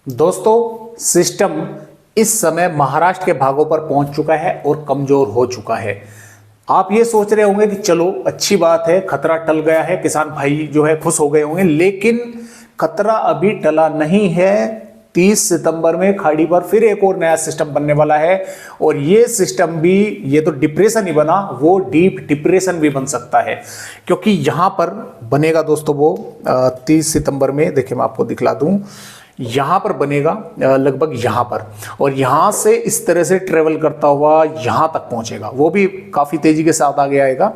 दोस्तों, सिस्टम इस समय महाराष्ट्र के भागों पर पहुंच चुका है और कमजोर हो चुका है। आप ये सोच रहे होंगे कि चलो अच्छी बात है, खतरा टल गया है, किसान भाई जो है खुश हो गए होंगे, लेकिन खतरा अभी टला नहीं है। 30 सितंबर में खाड़ी पर फिर एक और नया सिस्टम बनने वाला है और ये सिस्टम भी, ये तो डिप्रेशन ही बना, वो डीप डिप्रेशन भी बन सकता है, क्योंकि यहां पर बनेगा दोस्तों वो 30 सितंबर में, देखिए मैं आपको दिखला दूं, यहाँ पर बनेगा लगभग यहाँ पर, और यहाँ से इस तरह से ट्रेवल करता हुआ यहाँ तक पहुँचेगा, वो भी काफ़ी तेज़ी के साथ आगे आएगा।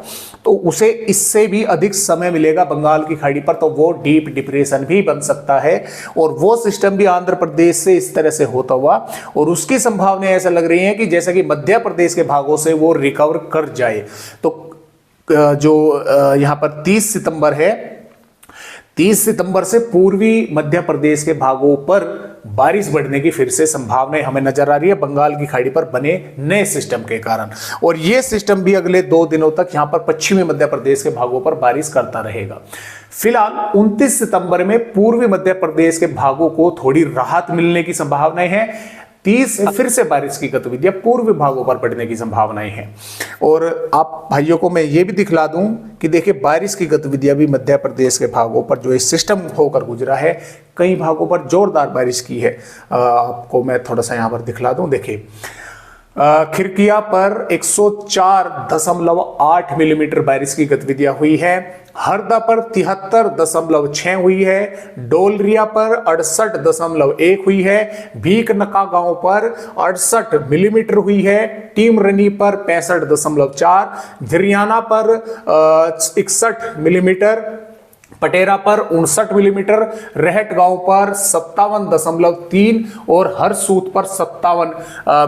तो उसे इससे भी अधिक समय मिलेगा बंगाल की खाड़ी पर, तो वो डीप डिप्रेशन भी बन सकता है और वो सिस्टम भी आंध्र प्रदेश से इस तरह से होता हुआ, और उसकी संभावनाएं ऐसा लग रही हैं कि जैसे कि मध्य प्रदेश के भागों से वो रिकवर कर जाए। तो जो यहाँ पर 30 सितंबर है, 30 सितंबर से पूर्वी मध्य प्रदेश के भागों पर बारिश बढ़ने की फिर से संभावनाएं हमें नजर आ रही है बंगाल की खाड़ी पर बने नए सिस्टम के कारण, और यह सिस्टम भी अगले 2 दिनों तक यहां पर पश्चिमी मध्य प्रदेश के भागों पर बारिश करता रहेगा। फिलहाल 29 सितंबर में पूर्वी मध्य प्रदेश के भागों को थोड़ी राहत मिलने की संभावनाएं हैं। 30 फिर से बारिश की गतिविधियां पूर्वी भागों पर बढ़ने की संभावनाएं हैं। और आप भाइयों को मैं ये भी दिखला दूं कि देखिए बारिश की गतिविधियां भी मध्य प्रदेश के भागों पर जो इस सिस्टम होकर गुजरा है, कई भागों पर जोरदार बारिश की है। आपको मैं थोड़ा सा यहां पर दिखला दूं, देखिए खिरकिया पर 104.8 मिलीमीटर बारिश की गतिविधियां हुई है, हरदा पर 73.6 हुई है, डोलरिया पर 68.1 हुई है, भीकनका गांव पर 68 मिलीमीटर हुई है, टीमरनी पर 65.4, झरियाना पर 61 मिलीमीटर, पटेरा पर 59 मिलीमीटर, रहट गांव पर 57.3 और हरसूद पर 57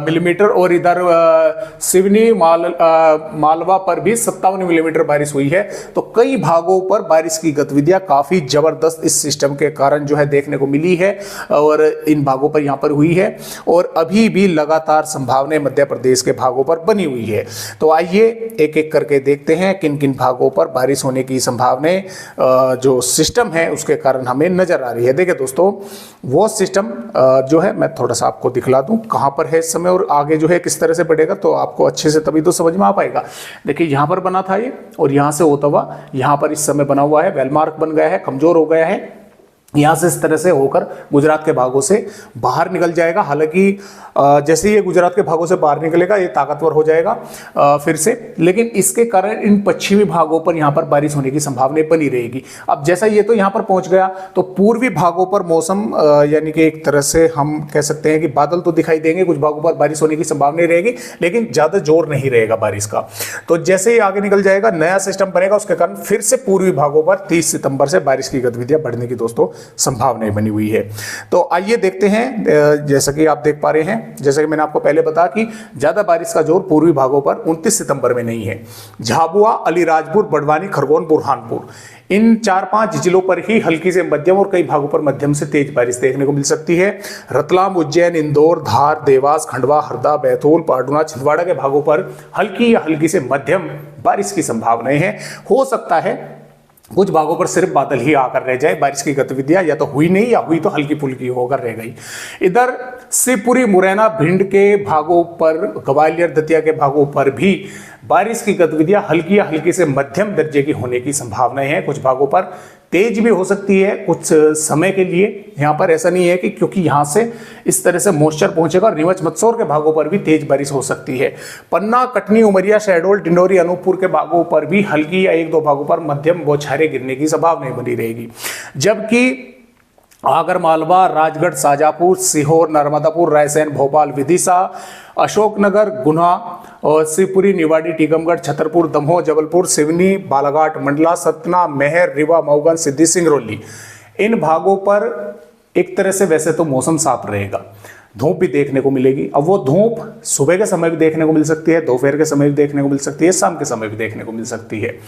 मिलीमीटर, और इधर सिवनी मालवा पर भी 57 मिलीमीटर बारिश हुई है। तो कई भागों पर बारिश की गतिविधियां काफी जबरदस्त इस सिस्टम के कारण जो है देखने को मिली है और इन भागों पर यहां पर हुई है, और अभी भी लगातार संभावनाएं मध्य प्रदेश के भागों पर बनी हुई है। तो आइए एक एक करके देखते हैं किन किन भागों पर बारिश होने की संभावनाएं जो सिस्टम है उसके कारण हमें नजर आ रही है। देखिए दोस्तों, वो सिस्टम जो है मैं थोड़ा सा आपको दिखला दूं कहां पर है इस समय और आगे जो है किस तरह से बढ़ेगा, तो आपको अच्छे से तभी तो समझ में आ पाएगा। देखिए यहां पर बना था ये, और यहां से होता हुआ यहां पर इस समय बना हुआ है, वेलमार्क बन गया है, कमजोर हो गया है, यहां से इस तरह से होकर गुजरात के भागों से बाहर निकल जाएगा। हालांकि जैसे ये गुजरात के भागों से बाहर निकलेगा ये ताकतवर हो जाएगा फिर से, लेकिन इसके कारण इन पश्चिमी भागों पर यहां पर बारिश होने की संभावना बनी रहेगी। अब जैसा ये तो यहां पर पहुंच गया, तो पूर्वी भागों पर मौसम यानी कि एक तरह से हम कह सकते हैं कि बादल तो दिखाई देंगे, कुछ भागों पर बारिश होने की संभावना रहेगी, लेकिन ज्यादा जोर नहीं रहेगा बारिश का। तो जैसे ही आगे निकल जाएगा नया सिस्टम बनेगा, उसके कारण फिर से पूर्वी भागों पर 30 सितंबर से बारिश की गतिविधियां बढ़ने की दोस्तों संभावनाएं बनी हुई है। तो आइए देखते हैं, जैसा कि आप देख पा रहे हैं, जैसा कि मैंने आपको पहले बताया कि ज्यादा बारिश का जोर पूर्वी भागों पर 29 सितंबर में नहीं है। झाबुआ, अलीराजपुर, बड़वानी, खरगोन, बुरहानपुर, इन 4-5 जिलों पर ही हल्की से मध्यम और कई भागों पर मध्यम से तेज बारिश देखने को मिल सकती है। रतलाम, उज्जैन, इंदौर, धार, देवास, खंडवा, हरदा, बैतूल, पाटना, छिंदवाड़ा के भागों पर हल्की या हल्की से मध्यम बारिश की संभावनाएं हैं। हो सकता है कुछ भागों पर सिर्फ बादल ही आकर रह जाए, बारिश की गतिविधियां या तो हुई नहीं या हुई तो हल्की फुल्की होकर रह गई। इधर शिवपुरी, मुरैना, भिंड के भागों पर, ग्वालियर, दतिया के भागों पर भी बारिश की गतिविधियां हल्की या हल्की से मध्यम दर्जे की होने की संभावनाएं हैं। कुछ भागों पर तेज भी हो सकती है कुछ समय के लिए। यहाँ पर ऐसा नहीं है कि क्योंकि यहाँ से इस तरह से मॉइस्चर पहुंचेगा, नीमच मंदसौर के भागों पर भी तेज बारिश हो सकती है। पन्ना, कटनी, उमरिया, शहडोल, डिंडोरी, अनूपपुर के भागों पर भी हल्की या 1-2 भागों पर मध्यम बौछारें गिरने की संभावना बनी रहेगी। जबकि आगर मालवा, राजगढ़, शाजापुर, सीहोर, नर्मदापुर, रायसेन, भोपाल, विदिशा, अशोकनगर, गुना और शिवपुरी, निवाड़ी, टीकमगढ़, छतरपुर, दमोह, जबलपुर, सिवनी, बालाघाट, मंडला, सतना, मेहर, रीवा, मऊगन, सिद्धि, सिंगरौली, इन भागों पर एक तरह से वैसे तो मौसम साफ रहेगा, धूप भी देखने को मिलेगी। अब वो धूप सुबह के समय भी देखने को मिल सकती है, दोपहर के समय भी देखने को मिल सकती है, शाम के समय भी देखने को मिल सकती है,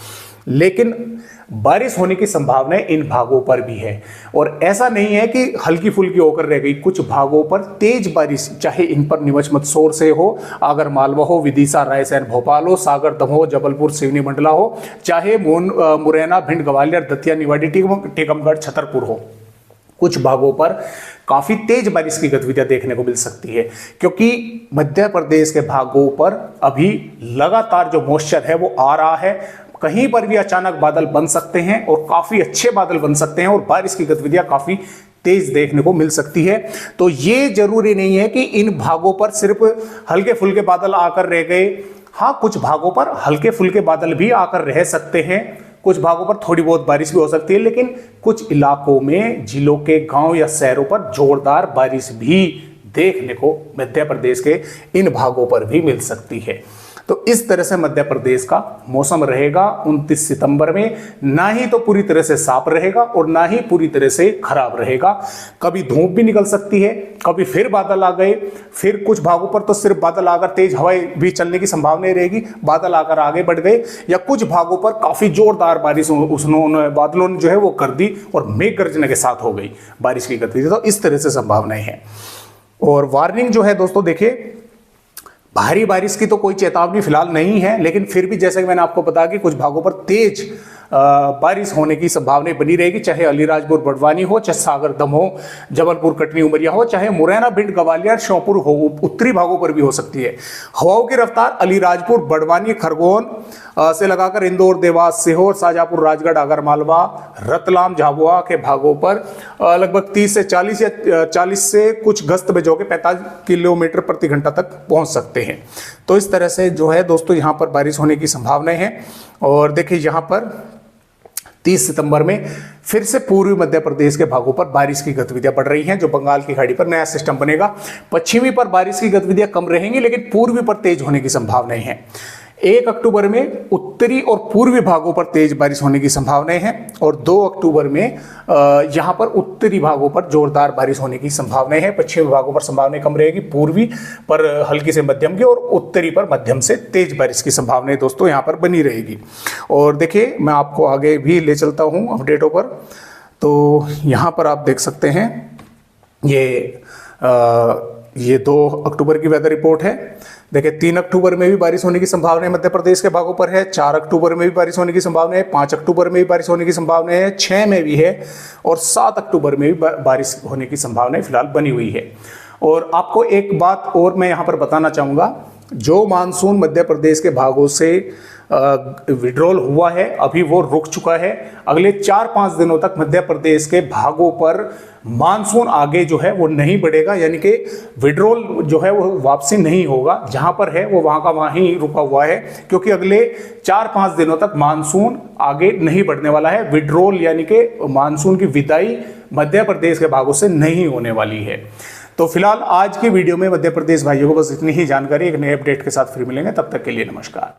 लेकिन बारिश होने की संभावना इन भागों पर भी है। और ऐसा नहीं है कि हल्की फुल्की होकर रह गई, कुछ भागों पर तेज बारिश, चाहे इन पर नीमच मंदसौर से हो, आगर मालवा हो, विदिशा, रायसेन, भोपाल हो, सागर, दमोह, जबलपुर, सिवनी, मंडला हो, चाहे मुरैना, भिंड, ग्वालियर, दतिया, निवाड़ी, टीकमगढ़, छतरपुर हो, कुछ भागों पर काफी तेज बारिश की गतिविधियां देखने को मिल सकती है, क्योंकि मध्य प्रदेश के भागों पर अभी लगातार जो मॉइस्चर है वो आ रहा है। कहीं पर भी अचानक बादल बन सकते हैं और काफी अच्छे बादल बन सकते हैं और बारिश की गतिविधियां काफी तेज देखने को मिल सकती है। तो ये जरूरी नहीं है कि इन भागों पर सिर्फ हल्के फुल्के बादल आकर रह गए। हाँ, कुछ भागों पर हल्के फुल्के बादल भी आकर रह सकते हैं, कुछ भागों पर थोड़ी बहुत बारिश भी हो सकती है, लेकिन कुछ इलाकों में जिलों के गांव या शहरों पर जोरदार बारिश भी देखने को मध्य प्रदेश के इन भागों पर भी मिल सकती है। तो इस तरह से मध्य प्रदेश का मौसम रहेगा 29 सितंबर में। ना ही तो पूरी तरह से साफ रहेगा और ना ही पूरी तरह से खराब रहेगा। कभी धूप भी निकल सकती है, कभी फिर बादल आ गए, फिर कुछ भागों पर तो सिर्फ बादल आकर तेज हवाएं भी चलने की संभावना रहेगी, बादल आकर आगे बढ़ गए, या कुछ भागों पर काफी जोरदार बारिश उन्होंने बादलों ने जो है वो कर दी और मेघ गर्जन के साथ हो गई बारिश की गतिविधि। तो इस तरह से संभावनाएं हैं। और वार्निंग जो है दोस्तों, देखिए भारी बारिश की तो कोई चेतावनी फिलहाल नहीं है, लेकिन फिर भी जैसे कि मैंने आपको बताया कि कुछ भागों पर तेज बारिश होने की संभावना बनी रहेगी, चाहे अलीराजपुर बड़वानी हो, चाहे सागर दमोह जबलपुर कटनी उमरिया हो, चाहे मुरैना भिंड ग्वालियर श्योपुर हो, उत्तरी भागों पर भी हो सकती है। हवाओं की रफ्तार अलीराजपुर बड़वानी खरगोन से लगाकर इंदौर देवास सीहोर शाजापुर राजगढ़ आगरमालवा रतलाम झाबुआ के भागों पर लगभग 30 से 40 या 40 से कुछ गस्त में जो कि 45 किलोमीटर प्रति घंटा तक पहुंच सकते हैं। तो इस तरह से जो है दोस्तों यहाँ पर बारिश होने की संभावनाएं हैं। और देखिए यहाँ पर 30 सितंबर में फिर से पूर्वी मध्य प्रदेश के भागों पर बारिश की गतिविधियां बढ़ रही हैं। जो बंगाल की खाड़ी पर नया सिस्टम बनेगा, पश्चिमी पर बारिश की गतिविधियां कम रहेंगी, लेकिन पूर्वी पर तेज होने की संभावनाएं हैं। 1 अक्टूबर में उत्तरी और पूर्वी भागों पर तेज बारिश होने की संभावनाएं हैं और 2 अक्टूबर में यहां पर उत्तरी भागों पर जोरदार बारिश होने की संभावनाएं हैं। पश्चिमी भागों पर संभावनाएं कम रहेगी, पूर्वी पर हल्की से मध्यम की और उत्तरी पर मध्यम से तेज बारिश की संभावनाएं दोस्तों यहां पर बनी रहेगी। और देखिए मैं आपको आगे भी ले चलता हूं अपडेटों पर। तो यहां पर आप देख सकते हैं ये 2 अक्टूबर की वेदर रिपोर्ट है। देखिए 3 अक्टूबर में भी बारिश होने की संभावना मध्य प्रदेश के भागों पर है, 4 अक्टूबर में भी बारिश होने की संभावना है, 5 अक्टूबर में भी बारिश होने की संभावना है, 6 में भी है और 7 अक्टूबर में भी बारिश होने की संभावना फिलहाल बनी हुई है। और आपको एक बात और मैं यहाँ पर बताना चाहूँगा, जो मानसून मध्य प्रदेश के भागों से विड्रॉल हुआ है अभी वो रुक चुका है। अगले 4-5 दिनों तक मध्य प्रदेश के भागों पर मानसून आगे जो है वो नहीं बढ़ेगा, यानी कि विड्रॉल जो है वो वापसी नहीं होगा। जहां पर है वो वहां का वहां ही रुका हुआ है, क्योंकि अगले 4-5 दिनों तक मानसून आगे नहीं बढ़ने वाला है। विड्रॉल यानी कि मानसून की विदाई मध्य प्रदेश के भागों से नहीं होने वाली है। तो फिलहाल आज की वीडियो में मध्य प्रदेश भाइयों को बस इतनी ही जानकारी। एक नए अपडेट के साथ फिर मिलेंगे, तब तक के लिए नमस्कार।